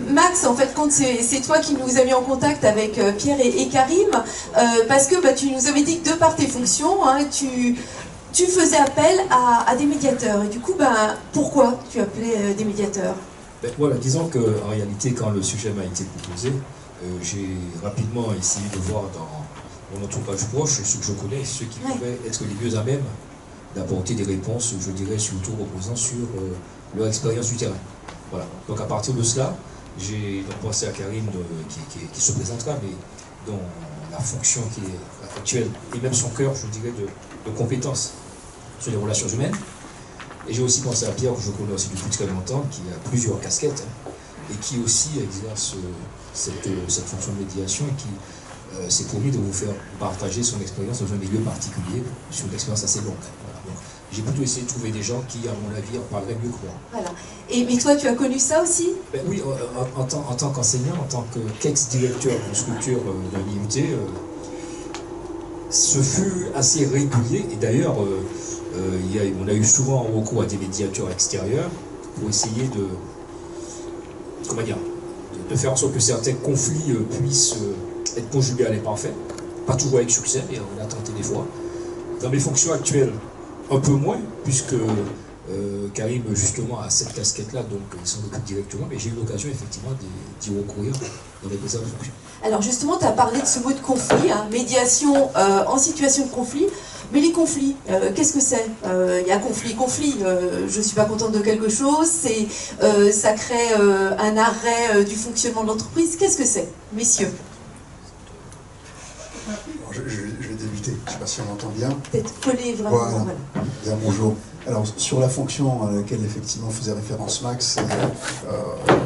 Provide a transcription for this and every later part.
Max, en fait, compte, c'est toi qui nous as mis en contact avec Pierre et Karim, parce que tu nous avais dit que de par tes fonctions, hein, tu faisais appel à des médiateurs. Et du coup, pourquoi tu appelais des médiateurs? Voilà, disons qu'en réalité, quand le sujet m'a été proposé, j'ai rapidement essayé de voir dans mon entourage proche ceux que je connais, ceux qui pouvaient être les mieux à même d'apporter des réponses, je dirais, surtout reposant sur leur expérience du terrain. Voilà. Donc à partir de cela, j'ai donc pensé à Karim qui se présentera, mais dont la fonction qui est actuelle, et même son cœur, je dirais, de compétences sur les relations humaines. Et j'ai aussi pensé à Pierre, que je connais aussi depuis très longtemps, qui a plusieurs casquettes, et qui aussi exerce cette fonction de médiation, et qui s'est promis de vous faire partager son expérience dans un milieu particulier, sur une expérience assez longue. Voilà. Donc, j'ai plutôt essayé de trouver des gens qui, à mon avis, en parleraient mieux que moi. Voilà. Mais toi, tu as connu ça aussi? Oui, en tant qu'enseignant, en tant qu'ex-directeur d'une structure de l'IUT, ce fut assez régulier, et d'ailleurs, on a eu souvent recours à des médiateurs extérieurs pour essayer de faire en sorte que certains conflits puissent être conjugués à l'imparfait, pas toujours avec succès, mais on a tenté des fois. Dans mes fonctions actuelles, un peu moins, puisque Karim justement a cette casquette-là, donc il s'en occupe directement, mais j'ai eu l'occasion effectivement d'y recourir dans les précédentes fonctions. Alors justement, tu as parlé de ce mot de conflit, hein, médiation en situation de conflit. Mais les conflits, qu'est-ce que c'est? Il y a conflit, je ne suis pas contente de quelque chose, ça crée un arrêt du fonctionnement de l'entreprise. Qu'est-ce que c'est, messieurs? Je vais débuter, je ne sais pas si on m'entend bien. Peut-être coller vraiment. Voilà. Bien, bonjour. Alors, sur la fonction à laquelle effectivement faisait référence Max,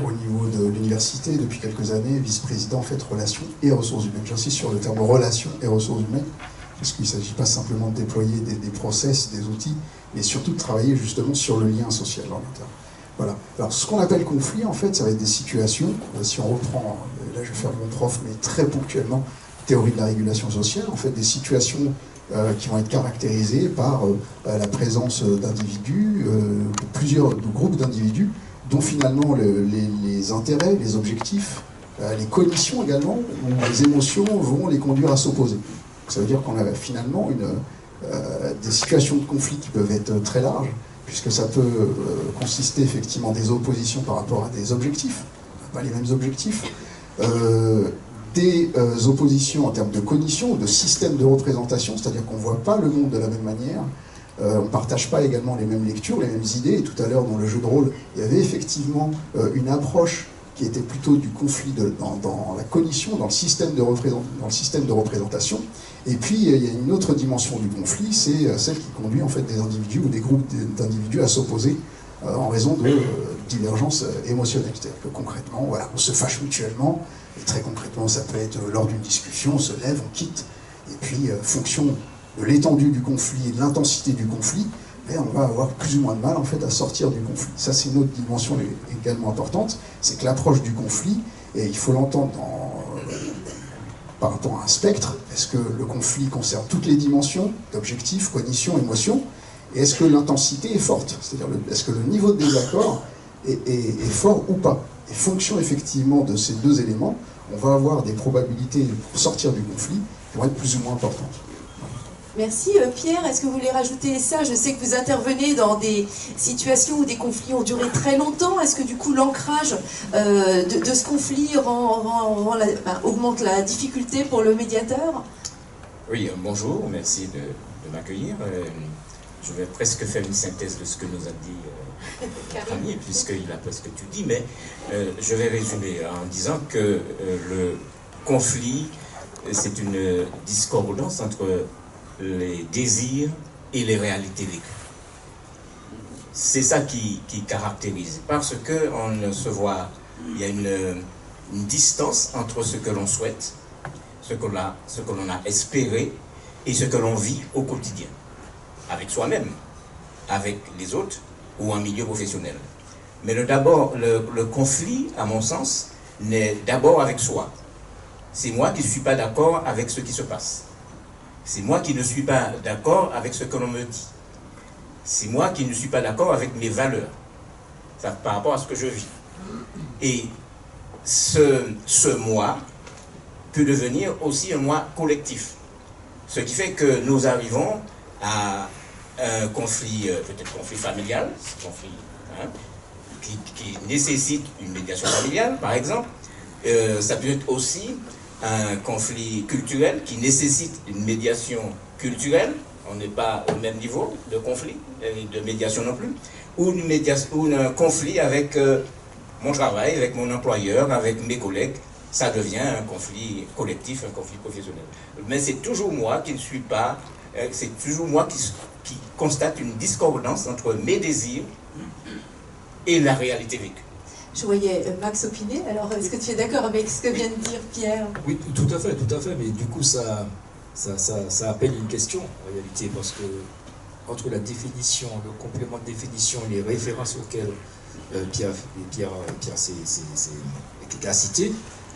au niveau de l'université, depuis quelques années, vice-président en fait relations et ressources humaines. J'insiste sur le terme relations et ressources humaines, parce qu'il ne s'agit pas simplement de déployer des process, des outils, mais surtout de travailler justement sur le lien social en interne. Voilà. Alors, ce qu'on appelle conflit, en fait, ça va être des situations, si on reprend, là je vais faire mon prof, mais très ponctuellement, théorie de la régulation sociale, en fait, des situations qui vont être caractérisées par la présence d'individus, de groupes d'individus, dont finalement les intérêts, les objectifs, les cognitions également, ou les émotions vont les conduire à s'opposer. Ça veut dire qu'on a finalement des situations de conflit qui peuvent être très larges, puisque ça peut consister effectivement des oppositions par rapport à des objectifs, pas les mêmes objectifs, des oppositions en termes de cognition ou de système de représentation, c'est-à-dire qu'on ne voit pas le monde de la même manière, on ne partage pas également les mêmes lectures, les mêmes idées, et tout à l'heure dans le jeu de rôle, il y avait effectivement une approche qui était plutôt du conflit dans la cognition, dans le système de représentation. Et puis il y a une autre dimension du conflit, c'est celle qui conduit en fait des individus ou des groupes d'individus à s'opposer en raison de divergences émotionnelles. C'est-à-dire que concrètement, voilà, on se fâche mutuellement, et très concrètement, ça peut être lors d'une discussion, on se lève, on quitte, et puis fonction de l'étendue du conflit et de l'intensité du conflit, on va avoir plus ou moins de mal en fait à sortir du conflit. Ça, c'est une autre dimension également importante, c'est que l'approche du conflit, et il faut l'entendre par rapport à un spectre, est-ce que le conflit concerne toutes les dimensions d'objectifs, cognition, émotion, et est-ce que l'intensité est forte? C'est-à-dire, est-ce que le niveau de désaccord est fort ou pas? Et fonction effectivement de ces deux éléments, on va avoir des probabilités pour sortir du conflit qui vont être plus ou moins importantes. Merci. Pierre, est-ce que vous voulez rajouter ça? Je sais que vous intervenez dans des situations où des conflits ont duré très longtemps. Est-ce que du coup l'ancrage de ce conflit augmente la difficulté pour le médiateur? Oui, bonjour, merci de m'accueillir. Je vais presque faire une synthèse de ce que nous a dit notre ami, puisqu'il a presque tout dit, mais je vais résumer en disant que le conflit, c'est une discordance entre les désirs et les réalités vécues. C'est ça qui caractérise, parce qu'on se voit, il y a une distance entre ce que l'on souhaite, ce que l'on a espéré et ce que l'on vit au quotidien, avec soi-même, avec les autres ou en milieu professionnel. Mais le conflit, à mon sens, naît d'abord avec soi. C'est moi qui ne suis pas d'accord avec ce qui se passe. C'est moi qui ne suis pas d'accord avec ce que l'on me dit. C'est moi qui ne suis pas d'accord avec mes valeurs, par rapport à ce que je vis. Et ce moi peut devenir aussi un moi collectif. Ce qui fait que nous arrivons à un conflit, peut-être conflit familial, conflit, hein, qui nécessite une médiation familiale, par exemple. Ça peut être aussi un conflit culturel qui nécessite une médiation culturelle. On n'est pas au même niveau de conflit, et de médiation non plus. Ou un conflit avec mon travail, avec mon employeur, avec mes collègues. Ça devient un conflit collectif, un conflit professionnel. Mais c'est toujours moi qui ne suis pas, c'est toujours moi qui constate une discordance entre mes désirs et la réalité vécue. Je voyais Max opiner, alors est-ce que tu es d'accord avec ce que vient de dire Pierre? Oui, tout à fait, mais du coup ça appelle une question en réalité, parce que entre la définition, le complément de définition et les références auxquelles Pierre a cité,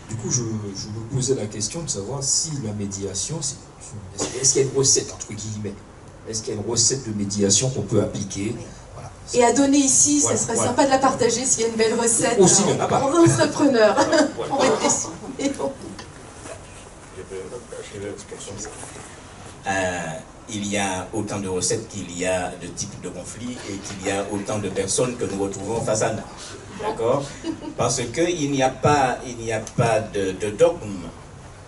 du coup je me posais la question de savoir si la médiation, est-ce qu'il y a une recette entre guillemets, est-ce qu'il y a une recette de médiation qu'on peut appliquer? Voilà. Et à donner ici, Voilà, ça serait voilà. sympa de la partager s'il y a une belle recette. Aussi, il y en a pas. On serait preneur. Voilà. On va être déçus. Et bon. Il y a autant de recettes qu'il y a de types de conflits et qu'il y a autant de personnes que nous retrouvons face à nous. D'accord? Parce qu'il n'y a pas de dogme.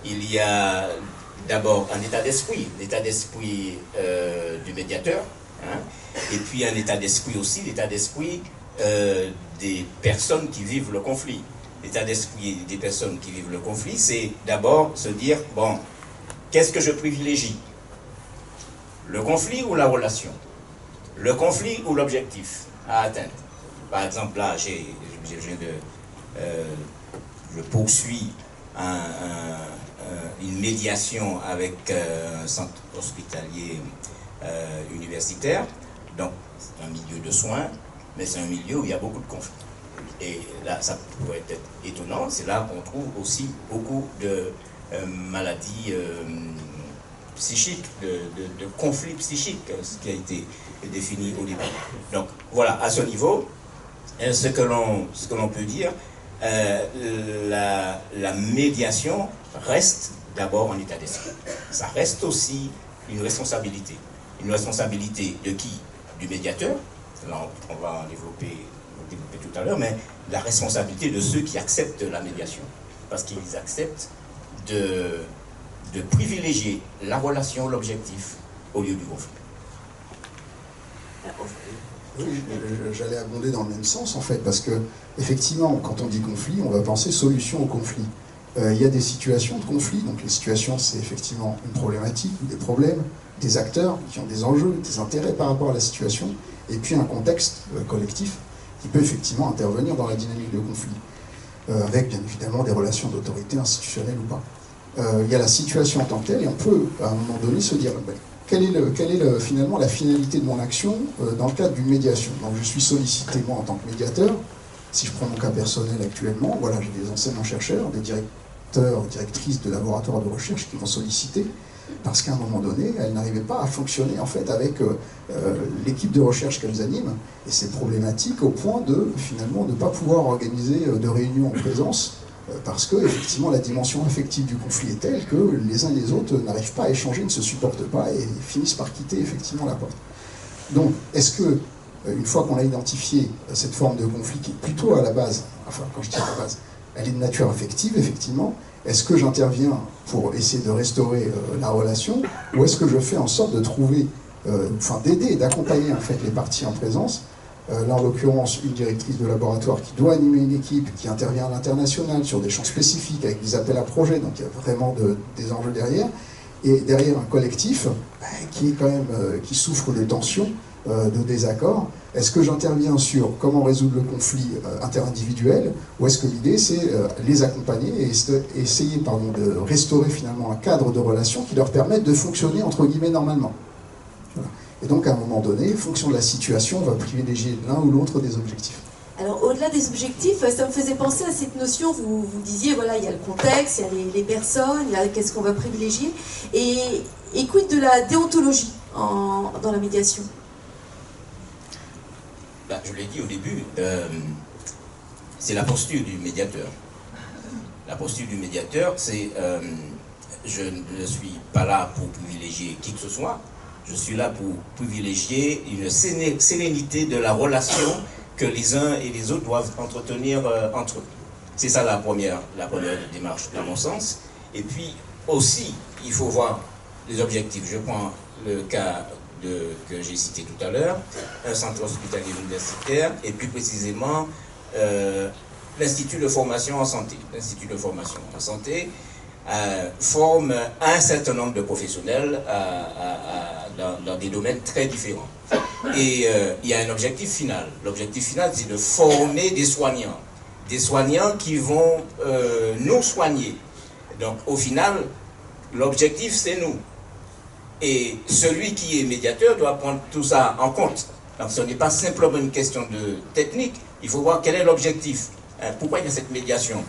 Il y a d'abord un état d'esprit, l'état d'esprit du médiateur, hein, et puis un état d'esprit aussi, l'état d'esprit des personnes qui vivent le conflit. L'état d'esprit des personnes qui vivent le conflit, c'est d'abord se dire, bon, qu'est-ce que je privilégie? Le conflit ou la relation? Le conflit ou l'objectif à atteindre? Par exemple, là, je poursuis une médiation avec un centre hospitalier universitaire, donc c'est un milieu de soins, mais c'est un milieu où il y a beaucoup de conflits. Et là, ça pourrait être étonnant, c'est là qu'on trouve aussi beaucoup de maladies psychiques, de conflits psychiques, ce qui a été défini au début. Donc voilà, à ce niveau, ce que l'on peut dire, la médiation reste d'abord un état d'esprit. Ça reste aussi une responsabilité. Une responsabilité de qui? Du médiateur. Là, on va en développer tout à l'heure, mais la responsabilité de ceux qui acceptent la médiation. Parce qu'ils acceptent de privilégier la relation, l'objectif, au lieu du conflit. Oui, j'allais abonder dans le même sens en fait, parce que effectivement, quand on dit conflit, on va penser solution au conflit. Il y a des situations de conflit, donc les situations c'est effectivement une problématique ou des problèmes, des acteurs qui ont des enjeux, des intérêts par rapport à la situation, et puis un contexte collectif qui peut effectivement intervenir dans la dynamique de conflit, avec bien évidemment des relations d'autorité institutionnelle ou pas. Il y a la situation en tant que telle, et on peut à un moment donné se dire quelle est finalement la finalité de mon action dans le cadre d'une médiation. Donc je suis sollicité moi en tant que médiateur. Si je prends mon cas personnel actuellement, voilà, j'ai des enseignants-chercheurs, des directeurs, directrices de laboratoires de recherche qui m'ont sollicité parce qu'à un moment donné, elles n'arrivaient pas à fonctionner en fait avec l'équipe de recherche qu'elles animent, et c'est problématique au point de finalement ne pas pouvoir organiser de réunions en présence parce que effectivement la dimension affective du conflit est telle que les uns et les autres n'arrivent pas à échanger, ne se supportent pas et finissent par quitter effectivement la porte. Donc, est-ce que une fois qu'on a identifié cette forme de conflit qui est plutôt à la base, enfin quand je dis à la base, elle est de nature affective effectivement, est-ce que j'interviens pour essayer de restaurer la relation, ou est-ce que je fais en sorte de trouver, d'aider et d'accompagner en fait les parties en présence, là en l'occurrence une directrice de laboratoire qui doit animer une équipe qui intervient à l'international sur des champs spécifiques avec des appels à projets, donc il y a vraiment des enjeux derrière, et derrière un collectif qui est quand même qui souffre de tensions, de désaccords. Est-ce que j'interviens sur comment résoudre le conflit interindividuel, ou est-ce que l'idée c'est les accompagner et essayer de restaurer finalement un cadre de relation qui leur permette de fonctionner entre guillemets normalement. Voilà. Et donc à un moment donné, en fonction de la situation, on va privilégier l'un ou l'autre des objectifs. Alors au-delà des objectifs, ça me faisait penser à cette notion, vous disiez, voilà, il y a le contexte, il y a les personnes, il y a qu'est-ce qu'on va privilégier, et quid de la déontologie dans la médiation? Je l'ai dit au début, c'est la posture du médiateur. La posture du médiateur, c'est je ne suis pas là pour privilégier qui que ce soit, je suis là pour privilégier une sérénité de la relation que les uns et les autres doivent entretenir entre eux. C'est ça la première démarche, à mon sens. Et puis aussi, il faut voir les objectifs. Je prends le cas que j'ai cité tout à l'heure, un centre hospitalier universitaire, et plus précisément l'Institut de formation en santé. L'Institut de formation en santé forme un certain nombre de professionnels dans des domaines très différents. Et il y a un objectif final. L'objectif final, c'est de former des soignants qui vont nous soigner. Donc au final, l'objectif, c'est nous. Et celui qui est médiateur doit prendre tout ça en compte. Donc ce n'est pas simplement une question de technique, il faut voir quel est l'objectif. Pourquoi il y a cette médiation?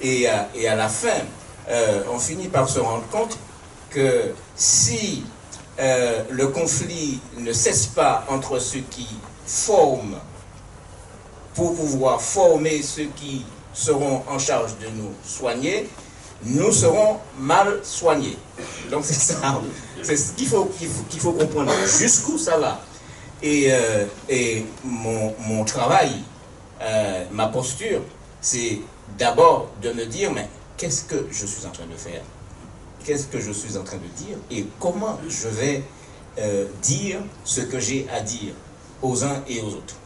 Et à la fin, on finit par se rendre compte que si le conflit ne cesse pas entre ceux qui forment pour pouvoir former ceux qui seront en charge de nous soigner, nous serons mal soignés. Donc c'est ça, c'est ce qu'il faut comprendre. Jusqu'où ça va? Et mon travail, ma posture, c'est d'abord de me dire, mais qu'est-ce que je suis en train de faire? Qu'est-ce que je suis en train de dire? Et comment je vais dire ce que j'ai à dire aux uns et aux autres?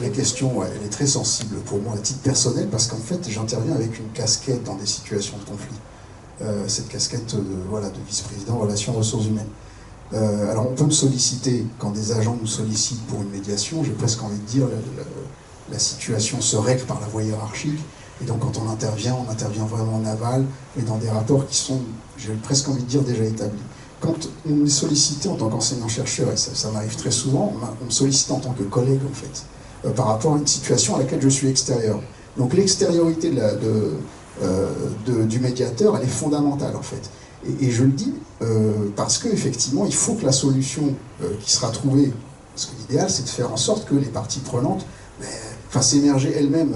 La question, elle est très sensible pour moi à titre personnel, parce qu'en fait, j'interviens avec une casquette dans des situations de conflit. Cette casquette de vice-président relations ressources humaines. Alors on peut me solliciter, quand des agents nous sollicitent pour une médiation, j'ai presque envie de dire, la situation se règle par la voie hiérarchique, et donc quand on intervient vraiment en aval, mais dans des rapports qui sont, j'ai presque envie de dire, déjà établis. Quand on est sollicité en tant qu'enseignant-chercheur, et ça m'arrive très souvent, on me sollicite en tant que collègue, en fait, par rapport à une situation à laquelle je suis extérieur. Donc l'extériorité du médiateur, elle est fondamentale, en fait. Et je le dis parce qu'effectivement, il faut que la solution qui sera trouvée, parce que l'idéal, c'est de faire en sorte que les parties prenantes fassent émerger elles-mêmes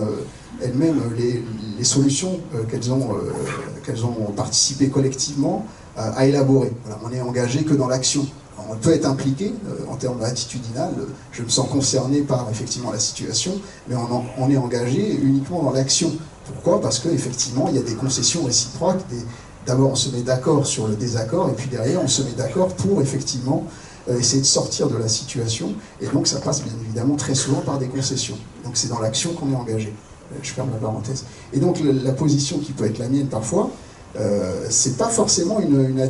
les solutions qu'elles ont participé collectivement à élaborer. Voilà, on n'est engagé que dans l'action. On peut être impliqué en termes attitudinal, je me sens concerné par effectivement la situation, mais on est engagé uniquement dans l'action. Pourquoi? Parce qu'effectivement, il y a des concessions réciproques. D'abord, on se met d'accord sur le désaccord, et puis derrière, on se met d'accord pour effectivement essayer de sortir de la situation. Et donc, ça passe bien évidemment très souvent par des concessions. Donc, c'est dans l'action qu'on est engagé. Je ferme la parenthèse. Et donc, la position qui peut être la mienne parfois, c'est pas forcément une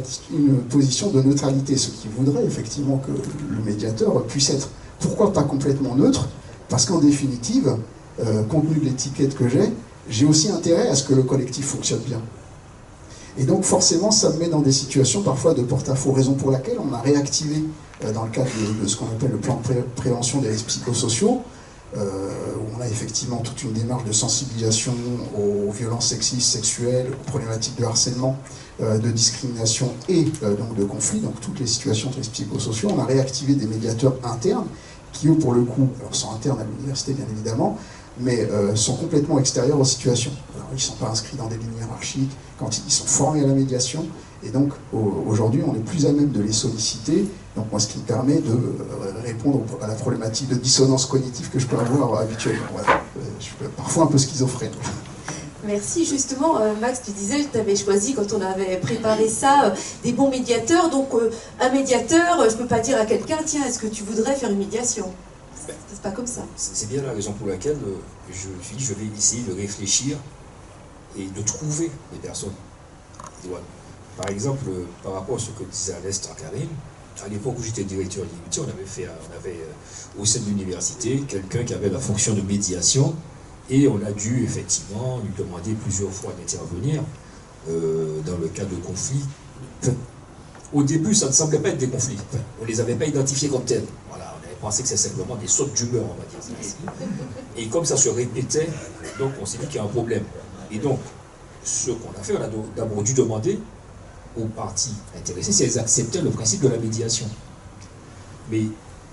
position de neutralité, ce qui voudrait effectivement que le médiateur puisse être, pourquoi pas complètement neutre, parce qu'en définitive, compte tenu de l'étiquette que j'ai aussi intérêt à ce que le collectif fonctionne bien. Et donc forcément, ça me met dans des situations parfois de porte-à-faux, raison pour laquelle on a réactivé, dans le cadre de ce qu'on appelle le plan de prévention des risques psychosociaux, où on a effectivement toute une démarche de sensibilisation aux violences sexistes, sexuelles, aux problématiques de harcèlement, de discrimination et donc de conflit, donc toutes les situations de risques psychosociaux. On a réactivé des médiateurs internes qui, eux, pour le coup, alors sont internes à l'université bien évidemment, mais sont complètement extérieurs aux situations. Alors, ils ne sont pas inscrits dans des lignes hiérarchiques, quand ils sont formés à la médiation, et donc aujourd'hui on est plus à même de les solliciter, donc moi ce qui me permet de répondre à la problématique de dissonance cognitive que je peux avoir habituellement. Voilà. Je suis parfois un peu schizophrène. Merci. Justement, Max, tu disais, tu avais choisi, quand on avait préparé ça, des bons médiateurs. Donc, un médiateur, je ne peux pas dire à quelqu'un, tiens, est-ce que tu voudrais faire une médiation? C'est pas comme ça. C'est bien la raison pour laquelle je vais essayer de réfléchir et de trouver des personnes. Par exemple, par rapport à ce que disait à l'instant Karine, à l'époque où j'étais directeur de l'IUT, on avait au sein de l'université quelqu'un qui avait la fonction de médiation, et on a dû effectivement lui demander plusieurs fois d'intervenir dans le cas de conflits. Au début, ça ne semblait pas être des conflits. On ne les avait pas identifiés comme tels. Voilà, on avait pensé que c'est simplement des sautes d'humeur, on va dire ça ainsi. Et comme ça se répétait, donc on s'est dit qu'il y a un problème. Et donc, ce qu'on a fait, on a d'abord dû demander aux parties intéressées si elles acceptaient le principe de la médiation. Mais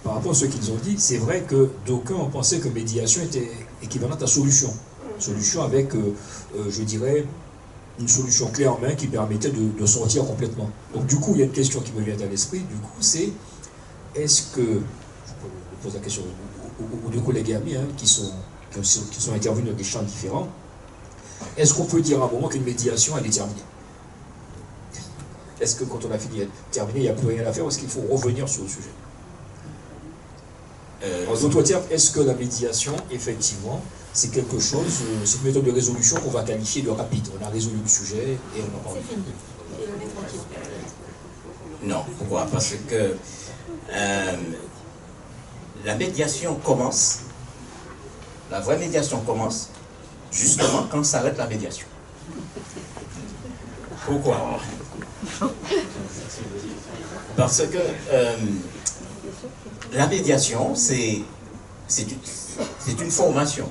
par rapport à ce qu'ils ont dit, c'est vrai que d'aucuns ont pensé que médiation était équivalente à solution. solution avec, je dirais, une solution clé en main qui permettait de sortir complètement. Donc du coup, il y a une question qui me vient à l'esprit, du coup, c'est est-ce que, je pose la question aux deux collègues et amis qui sont intervenus dans des champs différents, est-ce qu'on peut dire à un moment qu'une médiation, elle est terminée? Est-ce que quand on a fini de terminer, il n'y a plus rien à faire, ou est-ce qu'il faut revenir sur le sujet? En d'autres termes, est-ce que la médiation, effectivement, c'est quelque chose, c'est une méthode de résolution qu'on va qualifier de rapide? On a résolu le sujet et on en parle. C'est fini. Et on est tranquille. Non, pourquoi? Parce que la médiation commence, la vraie médiation commence justement quand s'arrête la médiation. Pourquoi? Parce que la médiation, c'est une formation.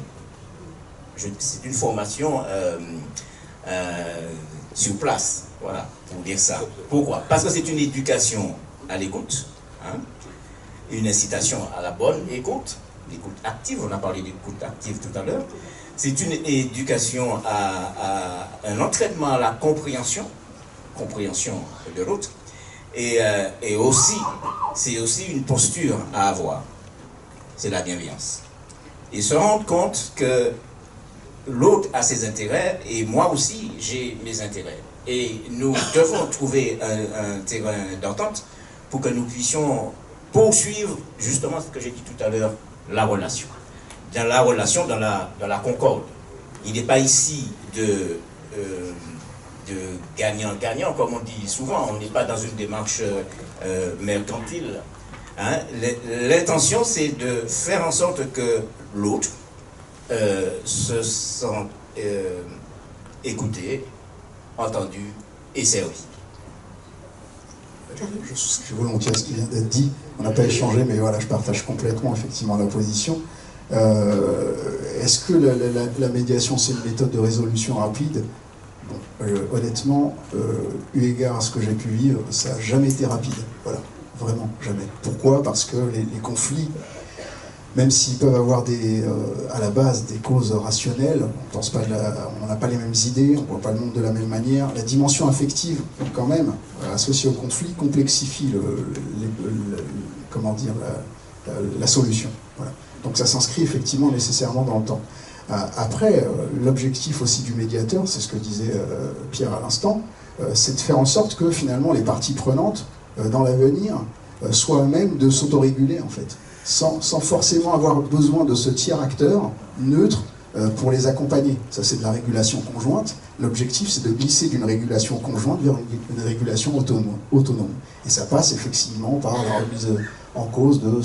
C'est une formation sur place, voilà, pour dire ça. Pourquoi? Parce que c'est une éducation à l'écoute, une incitation à la bonne écoute, l'écoute active, on a parlé d'écoute active tout à l'heure. C'est une éducation à un entraînement à la compréhension de l'autre, et aussi, c'est aussi une posture à avoir, c'est la bienveillance. Et se rendre compte que l'autre a ses intérêts et moi aussi j'ai mes intérêts. Et nous devons trouver un terrain d'entente pour que nous puissions poursuivre justement ce que j'ai dit tout à l'heure, la relation. Dans la relation, dans la concorde. Il n'est pas ici de gagnant-gagnant, comme on dit souvent. On n'est pas dans une démarche mercantile. L'intention, c'est de faire en sorte que l'autre se sente écouté, entendu et servi. Je souscris volontiers à ce qui vient d'être dit. On n'a pas échangé, mais voilà, je partage complètement effectivement la position. Est-ce que la médiation, c'est une méthode de résolution rapide? Bon, honnêtement, eu égard à ce que j'ai pu vivre, ça n'a jamais été rapide. Voilà, vraiment, jamais. Pourquoi? Parce que les conflits, même s'ils peuvent avoir à la base des causes rationnelles, on n'a pas les mêmes idées, on ne voit pas le monde de la même manière, la dimension affective, quand même, associée au conflit, complexifie la solution. Voilà. Donc ça s'inscrit effectivement nécessairement dans le temps. Après, l'objectif aussi du médiateur, c'est ce que disait Pierre à l'instant, c'est de faire en sorte que finalement les parties prenantes, dans l'avenir, soient eux-mêmes de s'autoréguler en fait, sans forcément avoir besoin de ce tiers acteur neutre pour les accompagner. Ça, c'est de la régulation conjointe. L'objectif, c'est de glisser d'une régulation conjointe vers une régulation autonome. Et ça passe effectivement par la remise en cause de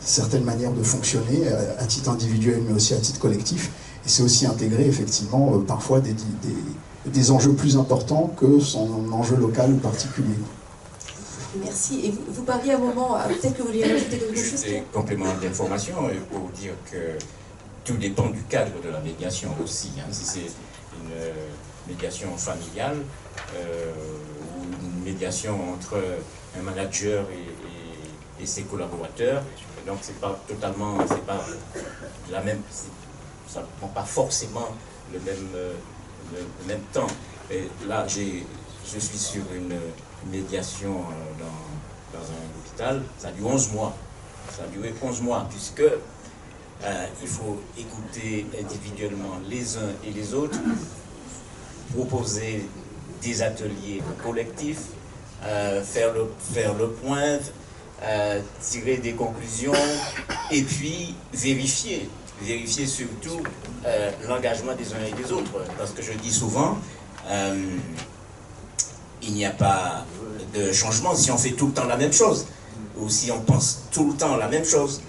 certaines manières de fonctionner à titre individuel, mais aussi à titre collectif. Et c'est aussi intégrer effectivement parfois des enjeux plus importants que son enjeu local ou particulier. Merci. Et vous parliez à un moment, peut-être que vous vouliez rajouter quelque chose? Juste des compléments d'information pour dire que tout dépend du cadre de la médiation aussi. Si c'est une médiation familiale ou une médiation entre un manager et ses collaborateurs, donc c'est pas totalement, c'est pas la même, ça ne prend pas forcément le même temps. Et là, je suis sur une médiation dans un hôpital, ça a duré 11 mois. Ça a duré 11 mois, puisque il faut écouter individuellement les uns et les autres, proposer des ateliers collectifs, faire le point, tirer des conclusions, et puis vérifier surtout l'engagement des uns et des autres. Parce que je dis souvent, il n'y a pas de changement si on fait tout le temps la même chose, ou si on pense tout le temps la même chose.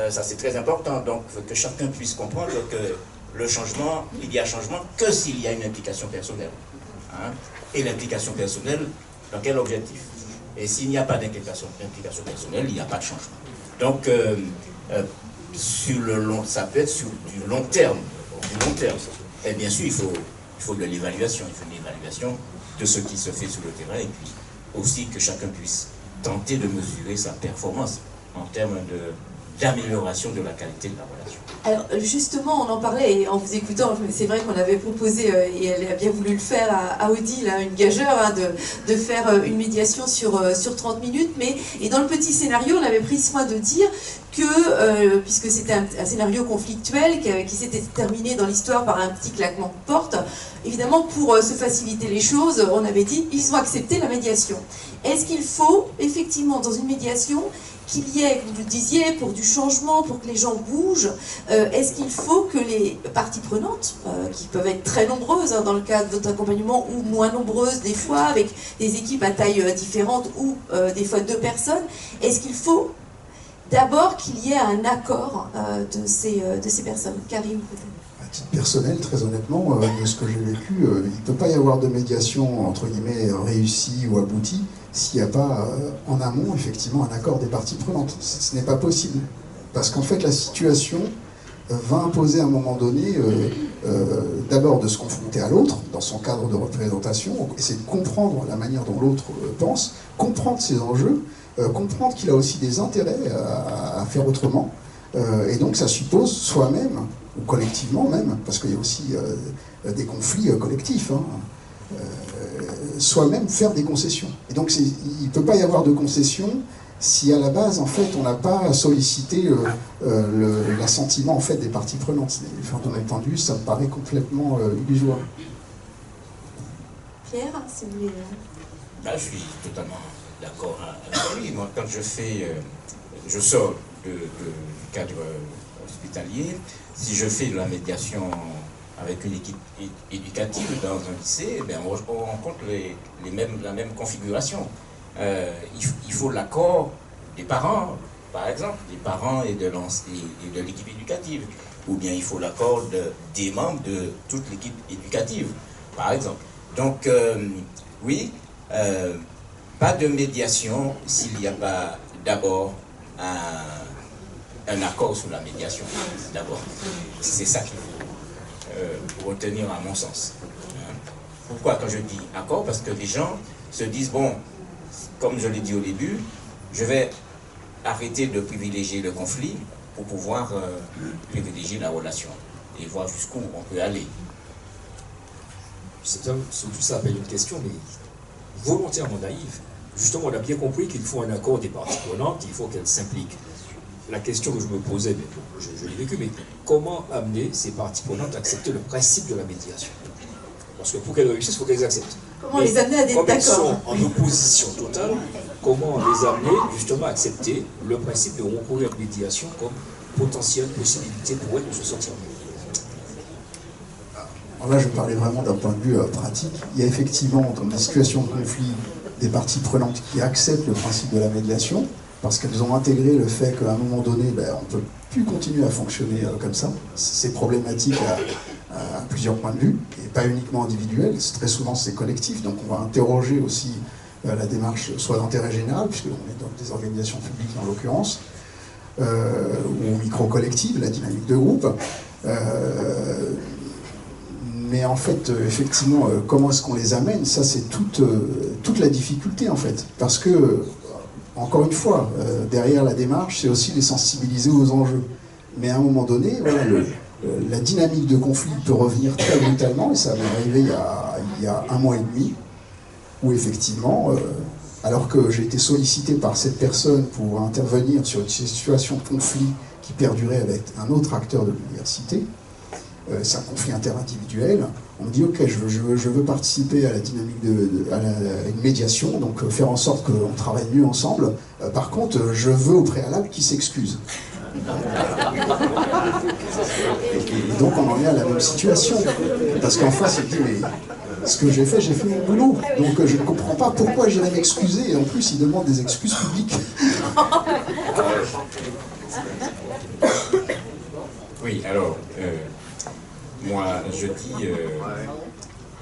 Ça, c'est très important, donc que chacun puisse comprendre que le changement, il y a changement que s'il y a une implication personnelle. Et l'implication personnelle, dans quel objectif? Et s'il n'y a pas d'implication personnelle, il n'y a pas de changement. Donc, sur le long, ça peut être sur du long terme. Et bien sûr, il faut de l'évaluation. Il faut une évaluation de ce qui se fait sur le terrain, et puis aussi que chacun puisse tenter de mesurer sa performance en termes d'amélioration de la qualité de la relation. Alors justement, on en parlait et en vous écoutant, c'est vrai qu'on avait proposé, et elle a bien voulu le faire à Odile, hein, une gageure, hein, de faire une médiation sur 30 minutes, et dans le petit scénario, on avait pris soin de dire que, puisque c'était un scénario conflictuel qui s'était terminé dans l'histoire par un petit claquement de porte, évidemment pour se faciliter les choses, on avait dit ils ont accepté la médiation. Est-ce qu'il faut effectivement dans une médiation qu'il y ait, comme vous le disiez, pour du changement, pour que les gens bougent, est-ce qu'il faut que les parties prenantes, qui peuvent être très nombreuses hein, dans le cadre de votre accompagnement, ou moins nombreuses des fois, avec des équipes à taille différente, ou des fois 2 personnes, est-ce qu'il faut d'abord qu'il y ait un accord de ces personnes? Karim, peut-être. À titre personnel, très honnêtement, de ce que j'ai vécu, il ne peut pas y avoir de médiation, entre guillemets, réussie ou aboutie, s'il n'y a pas en amont, effectivement, un accord des parties prenantes. Ce n'est pas possible. Parce qu'en fait, la situation va imposer à un moment donné, d'abord de se confronter à l'autre, dans son cadre de représentation, essayer de comprendre la manière dont l'autre pense, comprendre ses enjeux, comprendre qu'il a aussi des intérêts à faire autrement. Et donc, ça suppose soi-même, ou collectivement même, parce qu'il y a aussi des conflits collectifs, hein, soi-même faire des concessions. Et donc il ne peut pas y avoir de concessions si à la base, en fait, on n'a pas sollicité l'assentiment en fait, des parties prenantes. De mon point de vue, ça me paraît complètement illusoire. Pierre, si vous voulez... Là, je suis totalement d'accord avec lui. Moi, quand je sors du cadre hospitalier, si je fais de la médiation avec une équipe éducative dans un lycée, eh bien, on rencontre la même configuration. Il faut l'accord des parents, par exemple, des parents et de l'équipe éducative. Ou bien il faut l'accord des membres de toute l'équipe éducative, par exemple. Donc, oui, pas de médiation s'il n'y a pas d'abord un accord sur la médiation. D'abord, c'est ça qu'il faut retenir à mon sens. Pourquoi quand je dis accord? Parce que les gens se disent, bon, comme je l'ai dit au début, je vais arrêter de privilégier le conflit pour pouvoir privilégier la relation et voir jusqu'où on peut aller. Tout ça appelle une question, mais volontairement naïve. Justement, on a bien compris qu'il faut un accord des parties prenantes, il faut qu'elles s'impliquent. La question que je me posais, mais je l'ai vécu, mais comment amener ces parties prenantes à accepter le principe de la médiation? Parce que pour qu'elles réussissent, il faut qu'elles acceptent. Comment les amener à des d'accord? Comme elles sont en opposition totale, comment les amener justement à accepter le principe de recourir à la médiation comme potentielle possibilité pour elles de se sortir mieux? Alors là, je vais parler vraiment d'un point de vue pratique. Il y a effectivement, dans des situations de conflit, des parties prenantes qui acceptent le principe de la médiation, parce qu'elles ont intégré le fait qu'à un moment donné, on ne peut plus continuer à fonctionner comme ça. C'est problématique à plusieurs points de vue, et pas uniquement individuel, très souvent c'est collectif, donc on va interroger aussi la démarche soit d'intérêt général, puisqu'on est dans des organisations publiques en l'occurrence, ou micro-collective, la dynamique de groupe. Mais en fait, effectivement, comment est-ce qu'on les amène? Ça, c'est toute la difficulté, en fait. Parce que, encore une fois, derrière la démarche, c'est aussi les sensibiliser aux enjeux. Mais à un moment donné, voilà, la dynamique de conflit peut revenir très brutalement, et ça m'est arrivé il y a 1 mois et demi, où effectivement, alors que j'ai été sollicité par cette personne pour intervenir sur une situation de conflit qui perdurait avec un autre acteur de l'université, c'est un conflit interindividuel. On me dit ok, je veux participer à la dynamique à une médiation, donc faire en sorte qu'on travaille mieux ensemble. Par contre, je veux au préalable qu'il s'excuse. Et donc on en est à la même situation. Parce qu'en face, il dit mais ce que j'ai fait mon boulot. Donc je ne comprends pas pourquoi j'irais m'excuser. Et en plus, il demande des excuses publiques. Oui, alors, moi, je dis,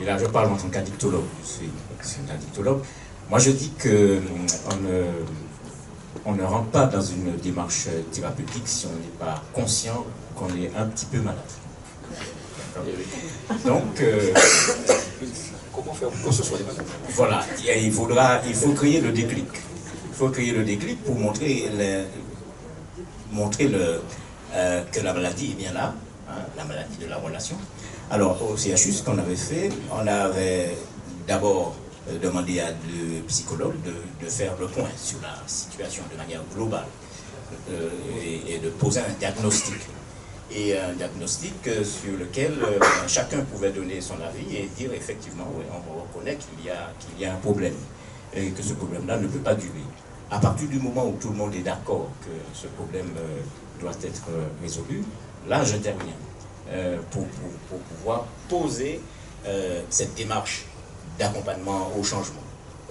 et là je parle en tant qu'addictologue, je suis un addictologue, moi je dis qu'on ne rentre pas dans une démarche thérapeutique si on n'est pas conscient qu'on est un petit peu malade. Donc, comment faire pour que ce soit des malades? Voilà, il faut créer le déclic. Il faut créer le déclic pour montrer montrer que la maladie est bien là, hein, la maladie de la relation. Alors au CHU, ce qu'on avait fait, on avait d'abord demandé à deux psychologues de faire le point sur la situation de manière globale et de poser un diagnostic. Et un diagnostic sur lequel chacun pouvait donner son avis et dire effectivement, oui, on reconnaît qu'il y a un problème et que ce problème-là ne peut pas durer. À partir du moment où tout le monde est d'accord que ce problème doit être résolu, là j'interviens pour pouvoir poser cette démarche d'accompagnement au changement,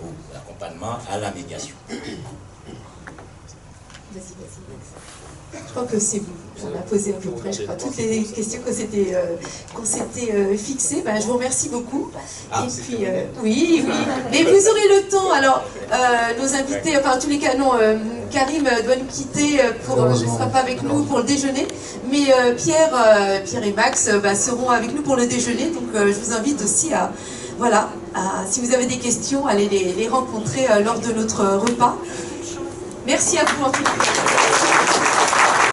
ou d'accompagnement à la médiation. Je crois que c'est bon. On a posé à peu près, je crois, toutes les questions qu'on s'était fixées. Ben, je vous remercie beaucoup. Ah, et puis, oui. Mais vous aurez le temps. Alors, nos invités, enfin, en tous les cas, non, Karim doit nous quitter ne sera pas avec nous pour le déjeuner. Mais Pierre et Max seront avec nous pour le déjeuner. Donc, je vous invite aussi à, voilà, si vous avez des questions, allez les rencontrer lors de notre repas. Merci à vous en tout cas.